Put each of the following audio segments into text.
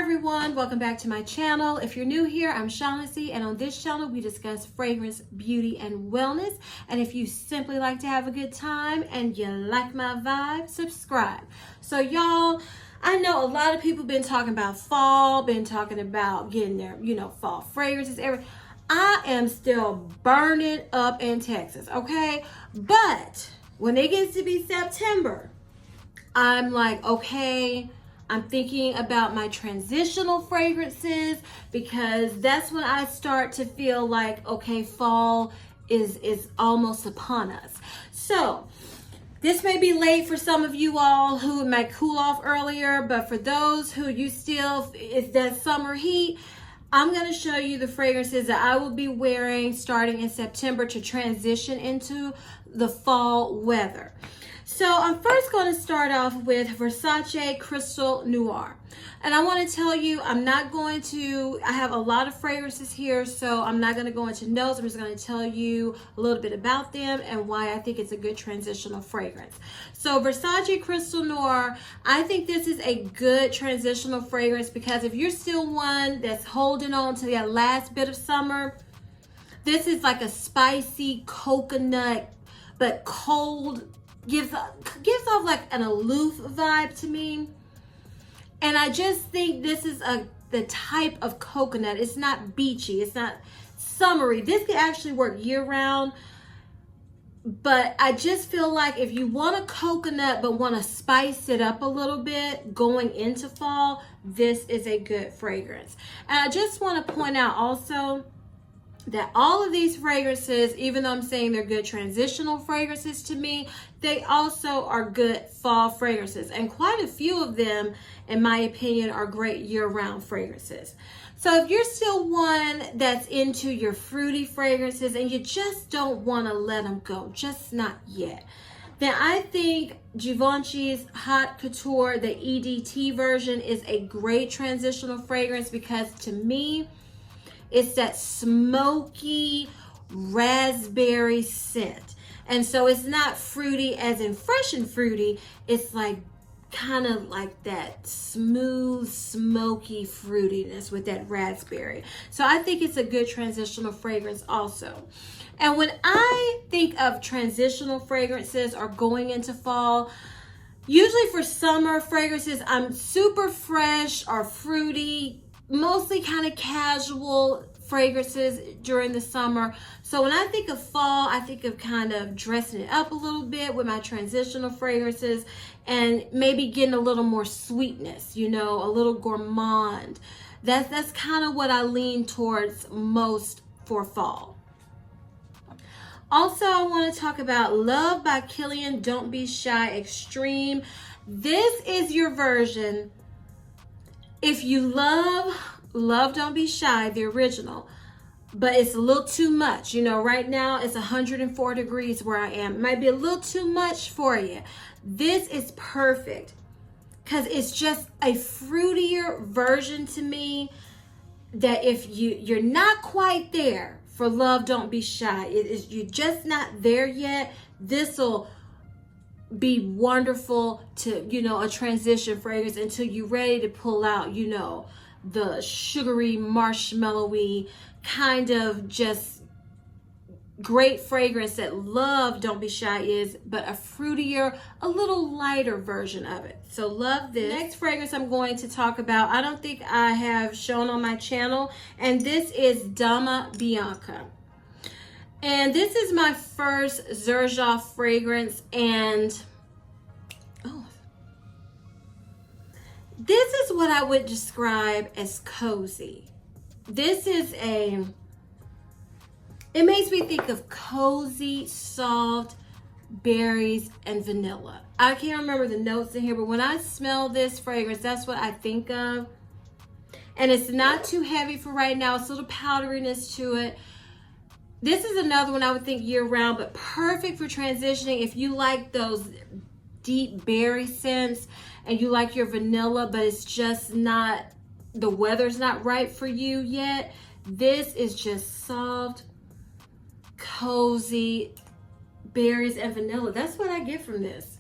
everyone, welcome back to my channel. If you're new here, I'm Shaughnessy, and on this channel we discuss fragrance, beauty, and wellness. And if you simply like to have a good time and you like my vibe, subscribe. So y'all, I know a lot of people been talking about fall, been talking about getting their, fall fragrances, everything. I am still burning up in Texas, okay? But when it gets to be September, I'm like, okay, I'm thinking about my transitional fragrances, because that's when I start to feel like, okay, fall is almost upon us. So this may be late for some of you all who might cool off earlier, but for those who it's that summer heat, I'm going to show you the fragrances that I will be wearing starting in September to transition into the fall weather. So I'm first going to start off with Versace Crystal Noir. And I want to tell you, I have a lot of fragrances here, so I'm not going to go into notes. I'm just going to tell you a little bit about them and why I think it's a good transitional fragrance. So Versace Crystal Noir, I think this is a good transitional fragrance because if you're still one that's holding on to that last bit of summer, this is like a spicy coconut, but cold, gives off like an aloof vibe to me. And I just think this is the type of coconut. It's not beachy, it's not summery. This could actually work year round, but I just feel like if you want a coconut but want to spice it up a little bit going into fall, this is a good fragrance. And I just want to point out also that all of these fragrances, even though I'm saying they're good transitional fragrances to me, they also are good fall fragrances. And quite a few of them, in my opinion, are great year-round fragrances. So if you're still one that's into your fruity fragrances and you just don't want to let them go, just not yet, then I think Givenchy's Haute Couture, the EDT version, is a great transitional fragrance because to me, it's that smoky raspberry scent. And so it's not fruity as in fresh and fruity. It's like kind of like that smooth, smoky fruitiness with that raspberry. So I think it's a good transitional fragrance also. And when I think of transitional fragrances or going into fall, usually for summer fragrances, I'm super fresh or fruity, mostly kind of casual fragrances during the summer. So when I think of fall, I think of kind of dressing it up a little bit with my transitional fragrances and maybe getting a little more sweetness, a little gourmand. That's kind of what I lean towards most for fall. Also, I want to talk about Love by Kilian Don't Be Shy Extreme. This is your version. If you love Don't Be Shy, the original, but it's a little too much. Right now it's 104 degrees where I am. It might be a little too much for you. This is perfect because it's just a fruitier version to me that if you're not quite there for Love Don't Be Shy, you're just not there yet, this will be wonderful to, a transition fragrance until you're ready to pull out, the sugary, marshmallowy kind of just great fragrance that Love Don't Be Shy is, but a fruitier, a little lighter version of it. So love this. Next fragrance I'm going to talk about, I don't think I have shown on my channel, and this is Dama Bianca. And this is my first Xerjoff fragrance, and this is what I would describe as cozy. This is it makes me think of cozy, soft berries and vanilla. I can't remember the notes in here, but when I smell this fragrance, that's what I think of. And it's not too heavy for right now. It's a little powderiness to it. This is another one I would think year round, but perfect for transitioning if you like those deep berry scents and you like your vanilla, but it's just not, the weather's not right for you yet. This is just soft, cozy berries and vanilla. That's what I get from this.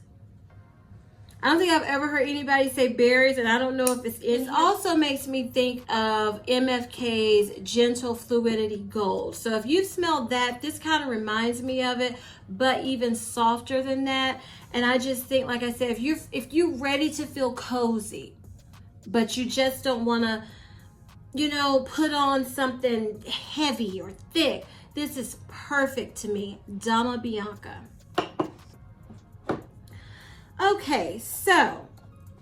I don't think I've ever heard anybody say berries, and I don't know if it's in. It also makes me think of MFK's Gentle Fluidity Gold. So if you've smelled that, this kind of reminds me of it, but even softer than that. And I just think, like I said, if you're ready to feel cozy, but you just don't want to, you know, put on something heavy or thick, this is perfect to me. Dama Bianca. Okay, so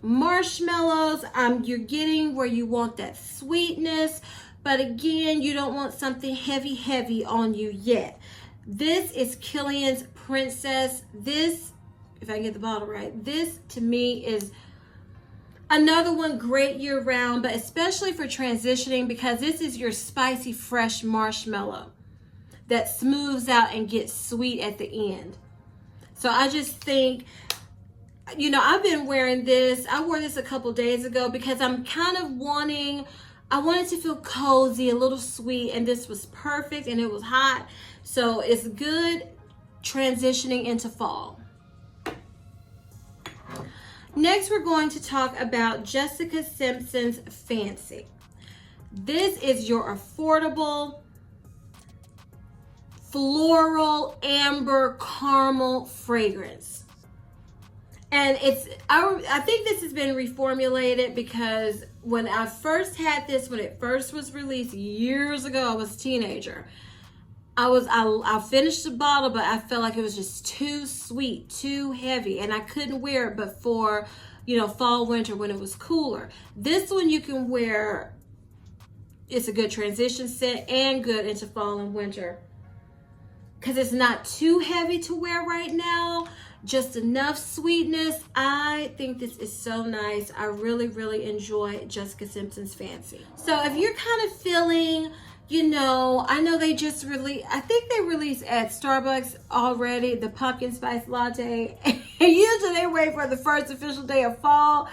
marshmallows, you're getting where you want that sweetness, but again, you don't want something heavy on you yet. This is Killian's Princess. This, if I can get the bottle right, this to me is another one great year round, but especially for transitioning, because this is your spicy, fresh marshmallow that smooths out and gets sweet at the end. So I just think, you know, I've been wearing this. I wore this a couple days ago because I'm kind of I wanted to feel cozy, a little sweet, and this was perfect, and it was hot. So it's good transitioning into fall. Next, we're going to talk about Jessica Simpson's Fancy. This is your affordable floral amber caramel fragrance. And I think this has been reformulated, because when I first had this, when it first was released years ago, I was a teenager. I finished the bottle, but I felt like it was just too sweet, too heavy, and I couldn't wear it but for, you know, fall, winter when it was cooler. This one you can wear. It's a good transition scent and good into fall and winter, because it's not too heavy to wear right now. Just enough sweetness. I think this is so nice. I really enjoy Jessica Simpson's Fancy. So if you're kind of feeling, you know, I know they just released, I think they released at Starbucks already, the pumpkin spice latte. And usually they wait for the first official day of fall.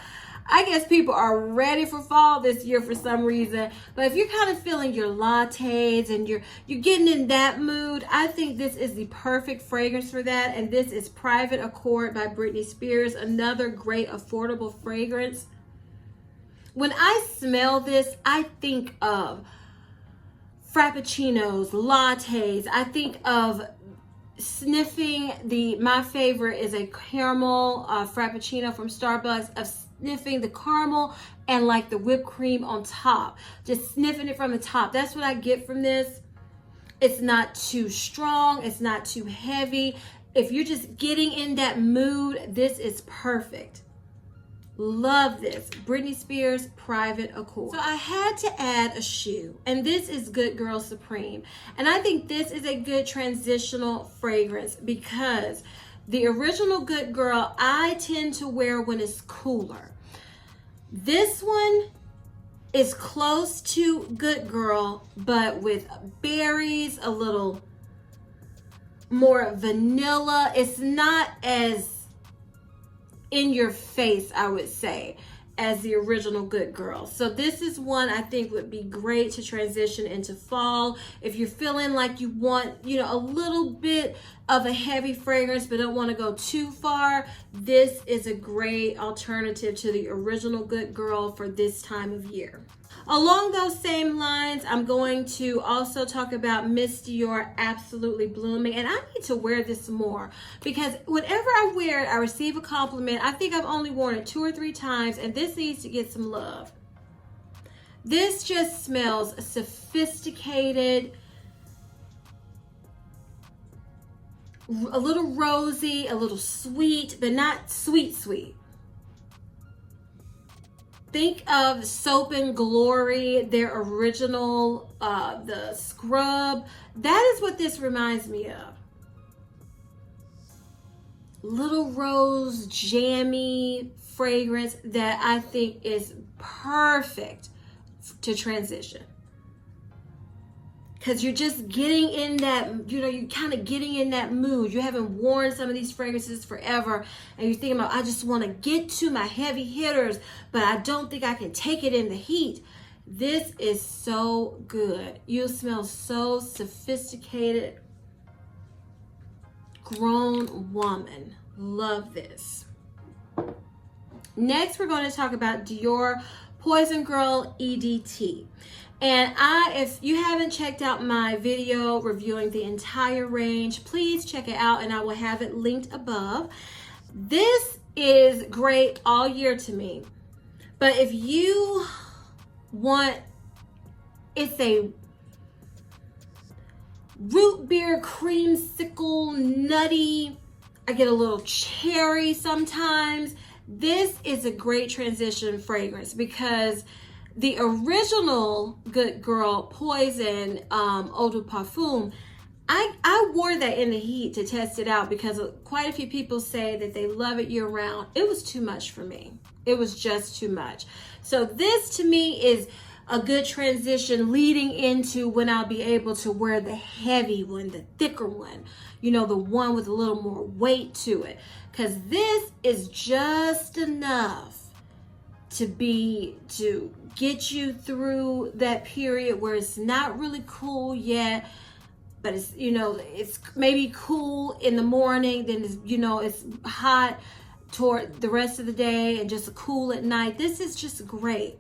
I guess people are ready for fall this year for some reason. But if you're kind of feeling your lattes and you're getting in that mood, I think this is the perfect fragrance for that. And this is Private Accord by Britney Spears, another great affordable fragrance. When I smell this, I think of frappuccinos, lattes. I think of sniffing my favorite is a caramel frappuccino from Starbucks, of sniffing the caramel and like the whipped cream on top, just sniffing it from the top. That's what I get from this. It's not too strong, it's not too heavy. If you're just getting in that mood, this is perfect. Love this. Britney Spears Private Accord. So I had to add a shoe, and this is Good Girl Supreme. And I think this is a good transitional fragrance, because the original Good Girl I tend to wear when it's cooler. This one is close to Good Girl, but with berries, a little more vanilla. It's not as in your face, I would say, as the original Good Girl. So this is one I think would be great to transition into fall. If you're feeling like you want, you know, a little bit of a heavy fragrance but don't want to go too far, this is a great alternative to the original Good Girl for this time of year. Along those same lines, I'm going to also talk about Miss Dior Absolutely Blooming. And I need to wear this more, because whenever I wear it, I receive a compliment. I think I've only worn it 2 or 3 times, and this needs to get some love. This just smells sophisticated, a little rosy, a little sweet, but not sweet. Think of Soap and Glory, their original, the scrub. That is what this reminds me of. Little rose, jammy fragrance that I think is perfect to transition. Because you're just getting in that, you know, you're kind of getting in that mood. You haven't worn some of these fragrances forever, and you're thinking about, I just want to get to my heavy hitters, but I don't think I can take it in the heat. This is so good. You'll smell so sophisticated, grown woman. Love this. Next, we're going to talk about Dior Poison Girl EDT. And if you haven't checked out my video reviewing the entire range, please check it out and I will have it linked above. This is great all year to me. But if you want, it's a root beer creamsicle, nutty, I get a little cherry sometimes. This is a great transition fragrance because the original Good Girl Poison Eau de Parfum, I wore that in the heat to test it out because quite a few people say that they love it year round. It was too much for me. It was just too much. So this to me is a good transition leading into when I'll be able to wear the heavy one, the thicker one, you know, the one with a little more weight to it. Because this is just enough to get you through that period where it's not really cool yet, but it's, you know, it's maybe cool in the morning, then it's, you know, it's hot toward the rest of the day and just cool at night. This is just great.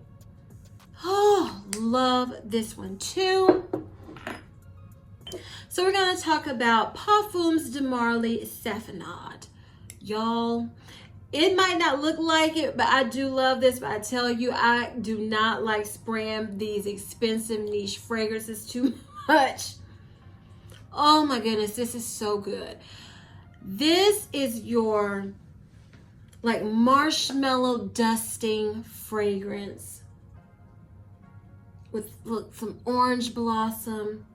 Oh, love this one too. So we're going to talk about Parfums de Marly Saffinade. Y'all, it might not look like it, but I do love this. But I tell you, I do not like spraying these expensive niche fragrances too much. Oh my goodness, this is so good. This is your like marshmallow dusting fragrance with some orange blossom.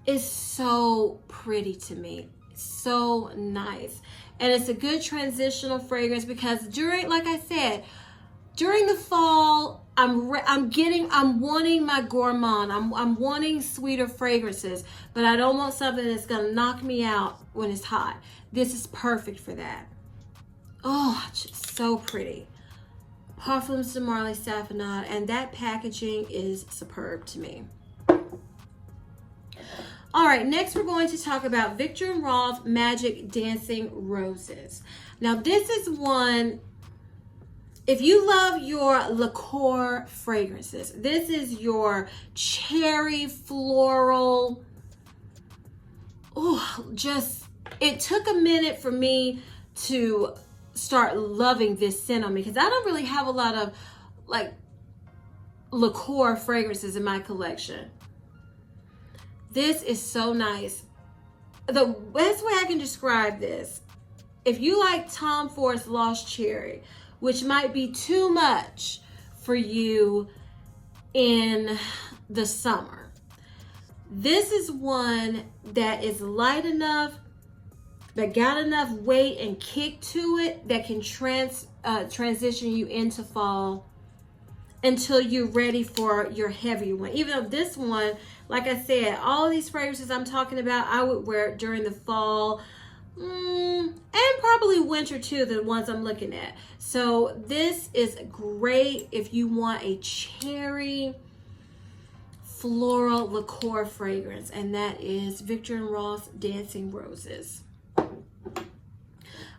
It's so pretty to me. It's so nice. And it's a good transitional fragrance because during, like I said, during the fall, I'm wanting my gourmand. I'm wanting sweeter fragrances, but I don't want something that's gonna knock me out when it's hot. This is perfect for that. Oh, just so pretty. Parfums de Marly Saffinade, and that packaging is superb to me. All right, next we're going to talk about Viktor & Rolf Magic Dancing Roses. Now this is one, if you love your liqueur fragrances, this is your cherry floral. Oh, just, it took a minute for me to start loving this scent on me because I don't really have a lot of like liqueur fragrances in my collection. This is so nice. The best way I can describe this, if you like Tom Ford's Lost Cherry, which might be too much for you in the summer, this is one that is light enough, that got enough weight and kick to it that can transition you into fall until you're ready for your heavier one. Even though this one, like I said, all these fragrances I'm talking about, I would wear it during the fall and probably winter too, the ones I'm looking at. So this is great if you want a cherry floral liqueur fragrance, and that is Viktor & Rolf Dancing Roses.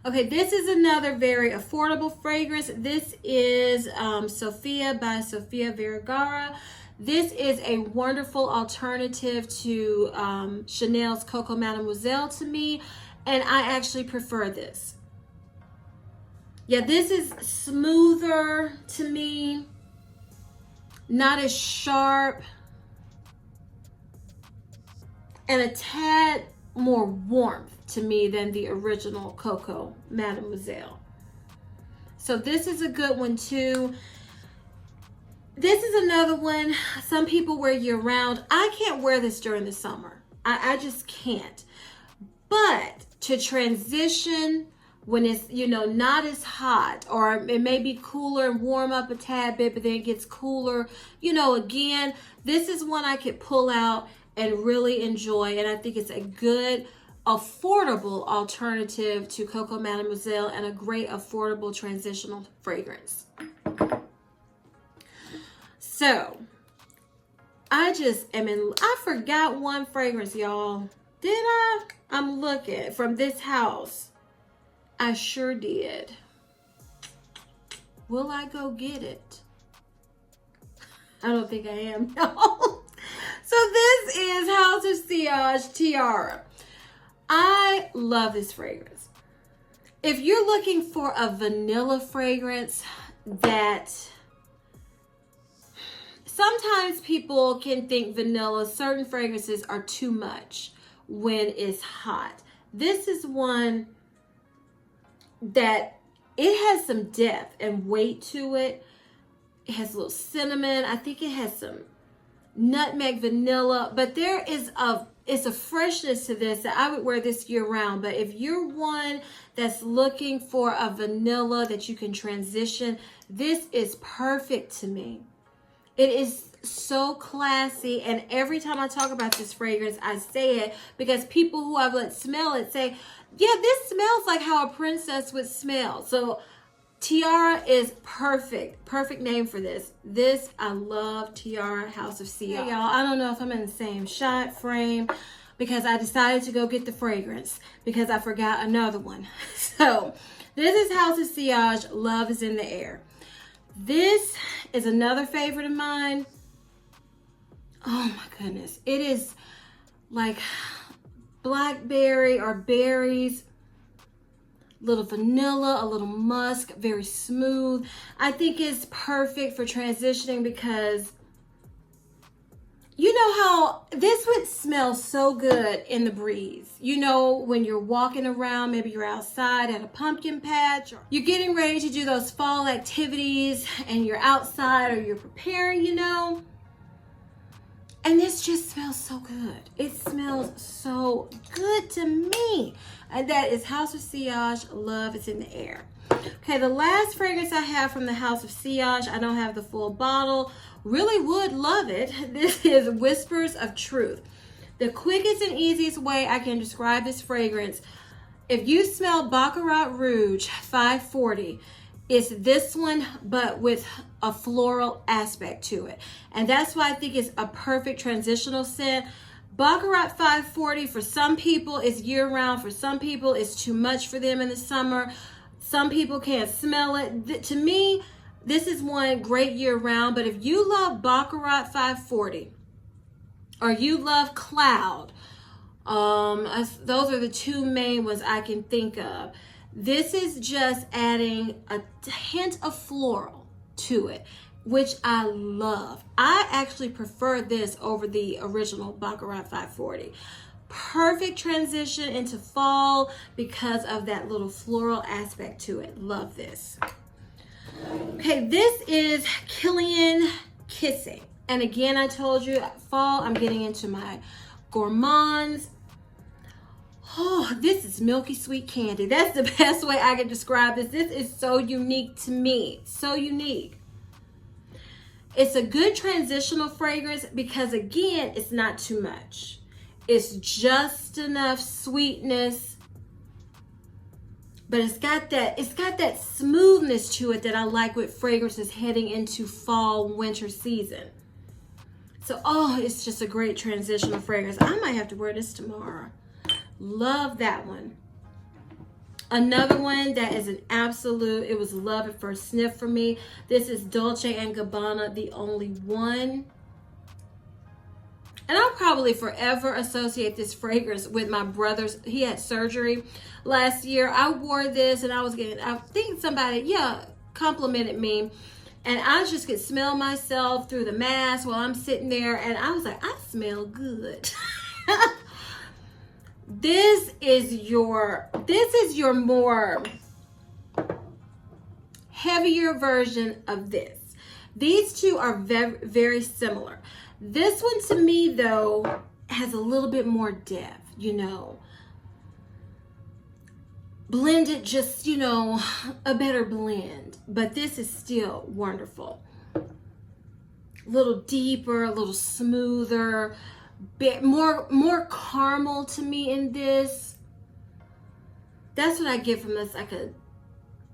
Okay, this is another very affordable fragrance. This is Sophia by Sofia Vergara. This is a wonderful alternative to Chanel's Coco Mademoiselle to me, and I actually prefer this. Yeah, this is smoother to me, not as sharp, and a tad more warmth to me than the original Coco Mademoiselle. So this is a good one too. This is another one some people wear year round. I can't wear this during the summer. I just can't. But to transition when it's, you know, not as hot, or it may be cooler and warm up a tad bit, but then it gets cooler, you know, again, this is one I could pull out and really enjoy. And I think it's a good, affordable alternative to Coco Mademoiselle and a great affordable transitional fragrance. So I forgot one fragrance, y'all. Did I? I'm looking from this house. I sure did. Will I go get it? I don't think I am. No. So this is House of Sillage Tiara. I love this fragrance. If you're looking for a vanilla fragrance that sometimes people can think vanilla, certain fragrances are too much when it's hot. This is one that it has some depth and weight to it. It has a little cinnamon. I think it has some nutmeg, vanilla, but there is it's a freshness to this that I would wear this year round. But if you're one that's looking for a vanilla that you can transition, this is perfect to me. It is so classy, and every time I talk about this fragrance, I say it because people who I've let smell it say, yeah, this smells like how a princess would smell. So Tiara is perfect name for this. I love Tiara House of Sillage. Hey, y'all, I don't know if I'm in the same shot frame because I decided to go get the fragrance because I forgot another one. So this is House of Sillage, Love is in the Air. This is another favorite of mine. Oh my goodness. It is like blackberry or berries, little vanilla, a little musk, very smooth. I think it's perfect for transitioning because you know how this would smell so good in the breeze. You know, when you're walking around, maybe you're outside at a pumpkin patch, or you're getting ready to do those fall activities and you're outside or you're preparing, you know. And this just smells so good. It smells so good to me. And that is House of Sillage, Love is in the Air. Okay, the last fragrance I have from the House of Sillage, I don't have the full bottle, really would love it. This is Whispers of Truth. The quickest and easiest way I can describe this fragrance, if you smell Baccarat Rouge 540, it's this one, but with a floral aspect to it. And that's why I think it's a perfect transitional scent. Baccarat 540 for some people is year round. For some people it's too much for them in the summer. Some people can't smell it. To me, this is one great year round. But if you love Baccarat 540 or you love Cloud, those are the two main ones I can think of. This is just adding a hint of floral to it, which I love. I actually prefer this over the original Baccarat 540. Perfect transition into fall because of that little floral aspect to it. Love this. Okay, this is Killian Kissing. And again, I told you, fall, I'm getting into my gourmands. Oh, this is milky sweet candy. That's the best way I can describe this. This is so unique to me. So unique. It's a good transitional fragrance because, again, it's not too much. It's just enough sweetness, but it's got that smoothness to it that I like with fragrances heading into fall, winter season. So, oh, it's just a great transitional fragrance. I might have to wear this tomorrow. Love that one. Another one that is an absolute, it was love at first sniff for me. This is Dolce & Gabbana, The Only One. And I'll probably forever associate this fragrance with my brother's. He had surgery last year. I wore this and I think somebody, complimented me. And I just could smell myself through the mask while I'm sitting there. And I was like, I smell good. This is your more heavier version of this. These two are very, very similar. This one to me though has a little bit more depth, you know. Blended, just, you know, a better blend. But this is still wonderful. A little deeper, a little smoother. Bit more caramel to me in this. That's what I get from this, like a,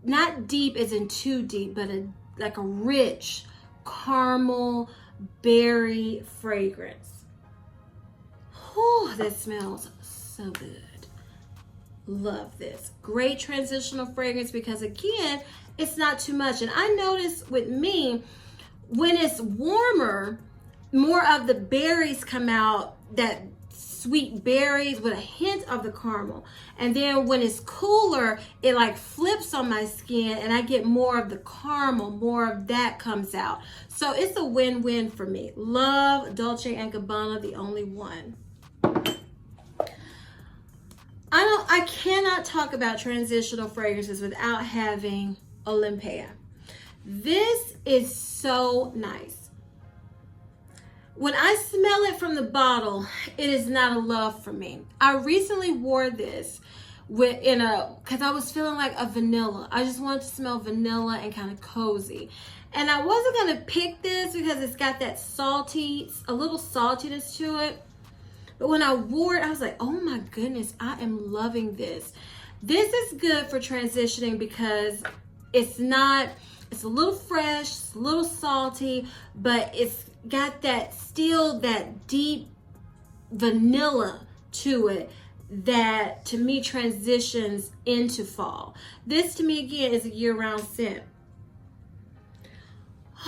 not deep as in too deep, but like a rich caramel berry fragrance. Oh, that smells so good. love this. Great transitional fragrance because again, it's not too much. And I notice with me, when it's warmer, more of the berries come out, that sweet berries with a hint of the caramel. And then when it's cooler, it like flips on my skin and I get more of the caramel, more of that comes out. So it's a win-win for me. Love Dolce & Gabbana, the only one. I cannot talk about transitional fragrances without having Olympia. This is so nice. When I smell it from the bottle, it is not a love for me. I recently wore this because I was feeling like a vanilla. I just wanted to smell vanilla and kind of cozy. And I wasn't going to pick this because it's got that a little saltiness to it. But when I wore it, I was like, oh my goodness, I am loving this. This is good for transitioning because it's a little fresh, it's a little salty, but it's got that deep vanilla to it that to me transitions into fall. This to me again is a year-round scent.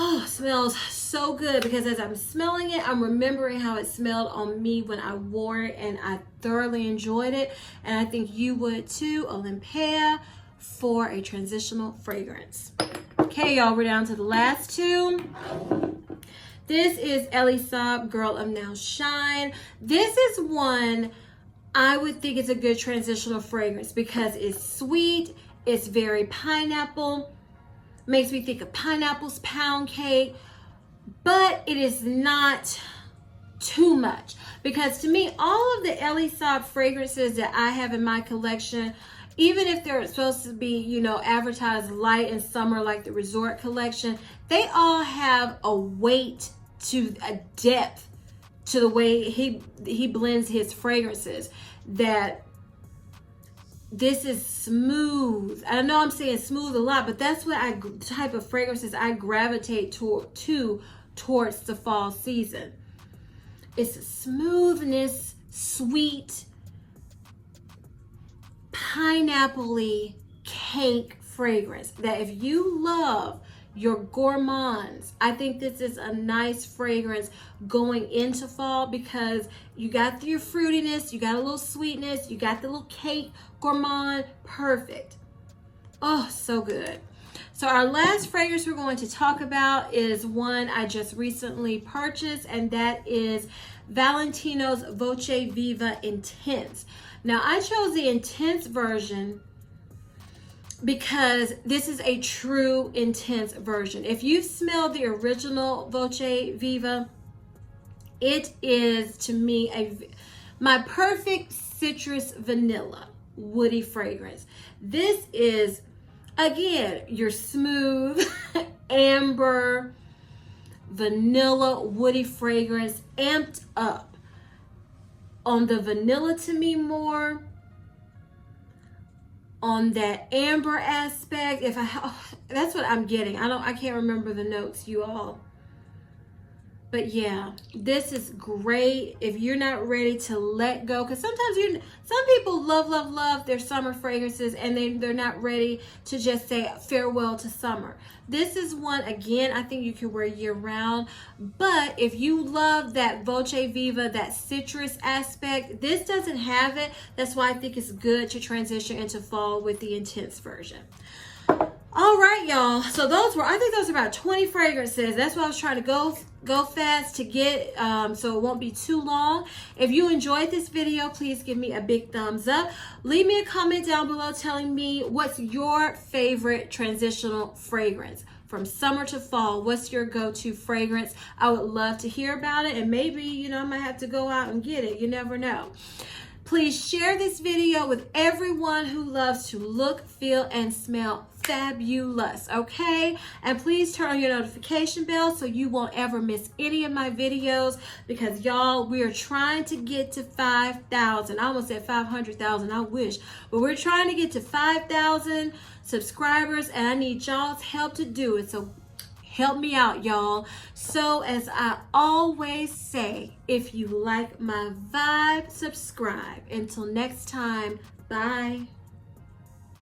Oh, it smells so good because as I'm smelling it, I'm remembering how it smelled on me when I wore it and I thoroughly enjoyed it. And I think you would too. Olympia for a transitional fragrance. Okay, y'all, we're down to the last two. This is Elie Saab, Girl of Now Shine. This is one I would think is a good transitional fragrance because it's sweet, it's very pineapple, makes me think of pineapples, pound cake, but it is not too much. Because to me, all of the Elie Saab fragrances that I have in my collection, even if they're supposed to be, you know, advertised light in summer like the Resort collection, they all have a weight to a depth to the way he blends his fragrances that this is smooth. I know I'm saying smooth a lot, but that's what type of fragrances I gravitate towards the fall season. It's smoothness, sweet, pineapple-y cake fragrance that if you love your gourmands, I think this is a nice fragrance going into fall because you got your fruitiness, you got a little sweetness, you got the little cake gourmand, perfect. Oh, so good. So our last fragrance we're going to talk about is one I just recently purchased, and that is Valentino's Voce Viva Intense. Now I chose the Intense version because this is a true intense version. If you've smelled the original Voce Viva, it is to me my perfect citrus vanilla woody fragrance. This is again your smooth amber vanilla woody fragrance amped up on the vanilla to me more, on that amber aspect. That's what I'm getting. I can't remember the notes, you all. But yeah, this is great if you're not ready to let go, because sometimes some people love their summer fragrances and they're not ready to just say farewell to summer. This is one, again, I think you can wear year round, but if you love that Voce Viva, that citrus aspect, this doesn't have it. That's why I think it's good to transition into fall with the intense version. All right, y'all. So I think those are about 20 fragrances. That's why I was trying to go fast to get, so it won't be too long. If you enjoyed this video, please give me a big thumbs up. Leave me a comment down below telling me what's your favorite transitional fragrance from summer to fall. What's your go-to fragrance? I would love to hear about it, and maybe, I might have to go out and get it. You never know. Please share this video with everyone who loves to look, feel, and smell fabulous, okay? And please turn on your notification bell so you won't ever miss any of my videos, because y'all, we are trying to get to 5,000. I almost said 500,000, I wish. But we're trying to get to 5,000 subscribers, and I need y'all's help to do it. So help me out, y'all. So as I always say, if you like my vibe, subscribe. Until next time, Bye.